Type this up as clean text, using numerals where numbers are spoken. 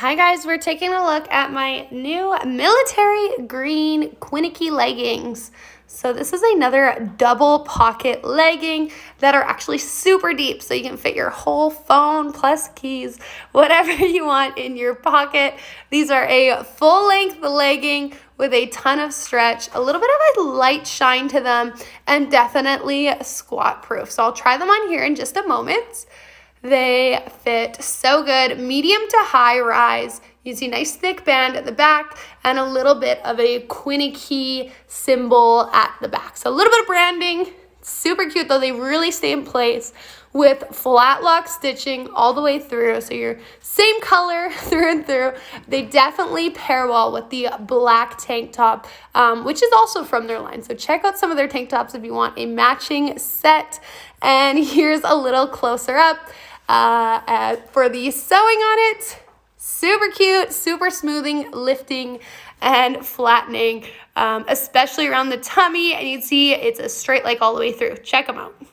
Hi guys, we're taking a look at my new military green QUEENIKE leggings. So this is another double pocket legging that are actually super deep, so you can fit your whole phone plus keys, whatever you want in your pocket. These are a full length legging with a ton of stretch, a little bit of a light shine to them, and definitely squat proof. So I'll try them on here in just a moment. They fit so good, medium to high rise. You see a nice thick band at the back and a little bit of a QUEENIKE symbol at the back. So a little bit of branding, super cute though. They really stay in place with flat lock stitching all the way through. So you're same color through and through. They definitely pair well with the black tank top, which is also from their line. So check out some of their tank tops if you want a matching set. And here's a little closer up. For the sewing on it, super cute, super smoothing, lifting, and flattening, especially around the tummy. And you can see it's a straight leg all the way through. Check them out.